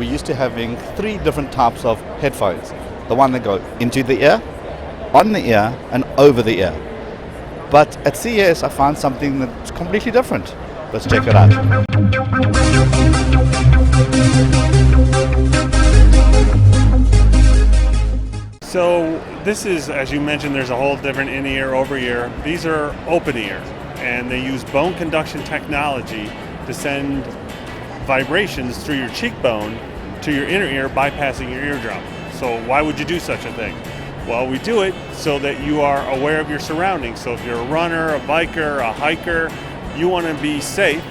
we're used to having 3 different types of headphones. The one that go into the ear, on the ear, and over the ear. But at CES, I found something that's completely different. Let's check it out. So this is, as you mentioned, there's a whole different in-ear, over-ear. These are open-ear, and they use bone conduction technology to send vibrations through your cheekbone to your inner ear, bypassing your eardrum. So why would you do such a thing? Well, we do it so that you are aware of your surroundings. So if you're a runner, a biker, a hiker, you want to be safe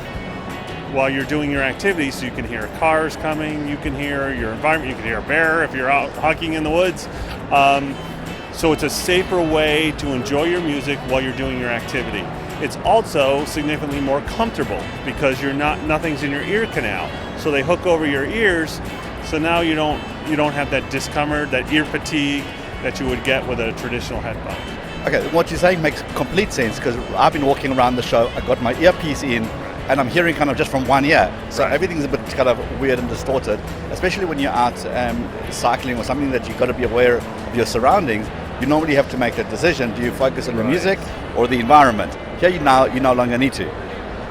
while you're doing your activities, so you can hear cars coming, you can hear your environment, you can hear a bear if you're out hiking in the woods. So it's a safer way to enjoy your music while you're doing your activity. It's also significantly more comfortable because nothing's in your ear canal. So they hook over your ears, so now you don't have that discomfort, that ear fatigue that you would get with a traditional headphone. Okay, what you're saying makes complete sense because I've been walking around the show, I got my earpiece in, and I'm hearing kind of just from one ear. So everything's a bit kind of weird and distorted, especially when you're out cycling or something that you've got to be aware of your surroundings. You normally have to make that decision. Do you focus on the music or the environment? Here you no longer need to.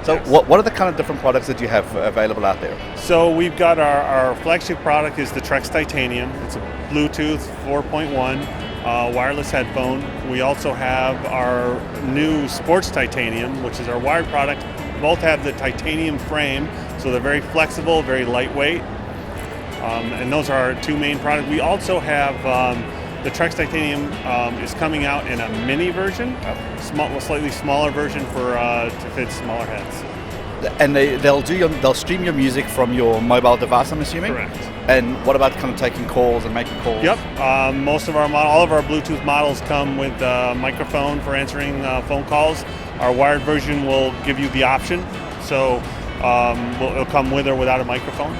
So what are the kind of different products that you have available out there? So we've got our flagship product is the Trex Titanium. It's a Bluetooth 4.1 wireless headphone. We also have our new Sports Titanium, which is our wired product. Both have the titanium frame, so they're very flexible, very lightweight. And those are our 2 main products. We also have the Trex Titanium is coming out in a mini version, a slightly smaller version for to fit smaller heads. And they'll stream your music from your mobile device, I'm assuming? Correct. And what about kind of taking calls and making calls? Yep. All of our Bluetooth models come with a microphone for answering phone calls. Our wired version will give you the option, so it'll come with or without a microphone.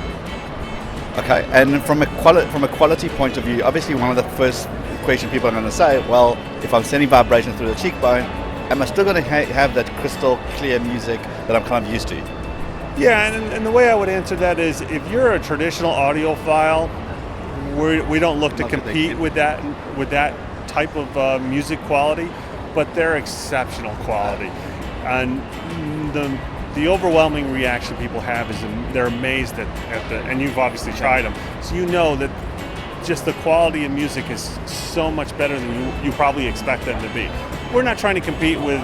Okay, and from a quality point of view, obviously one of the first questions people are going to say, well, if I'm sending vibrations through the cheekbone, am I still going to have that crystal clear music that I'm kind of used to? Yeah, and the way I would answer that is, if you're a traditional audiophile, we don't look to compete with that type of music quality, but they're exceptional quality. And the overwhelming reaction people have is they're amazed and you've obviously tried them, so you know that just the quality of music is so much better than you probably expect them to be. We're not trying to compete with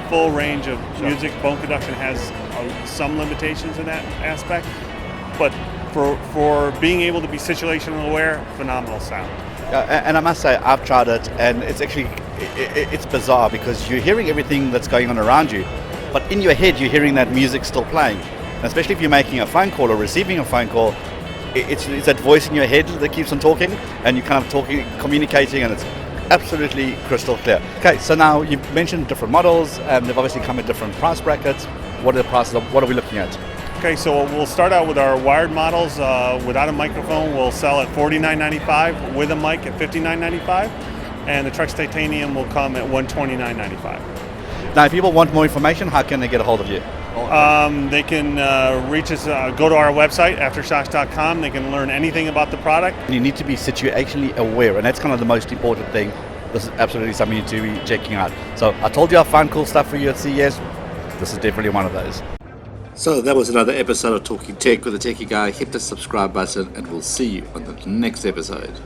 full range of music. Bone conduction has some limitations in that aspect, but for being able to be situational aware, phenomenal sound. And I must say, I've tried it, and it's bizarre because you're hearing everything that's going on around you, but in your head you're hearing that music still playing. And especially if you're making a phone call or receiving a phone call, it's that voice in your head that keeps on talking, and you're kind of communicating, and it's absolutely crystal clear. Okay, so now you've mentioned different models, and they've obviously come in different price brackets. What are the prices? What are we looking at? Okay, so we'll start out with our wired models. Without a microphone, we'll sell at $49.95. With a mic at $59.95. And the Trex Titanium will come at $129.95. Now, if people want more information, how can they get a hold of you? They can reach us, go to our website, Aftershokz.com. They can learn anything about the product. You need to be situationally aware, and that's kind of the most important thing. This is absolutely something you need to be checking out. So I told you I found cool stuff for you at CES. This is definitely one of those. So that was another episode of Talking Tech with the Techie Guy. Hit the subscribe button, and we'll see you on the next episode.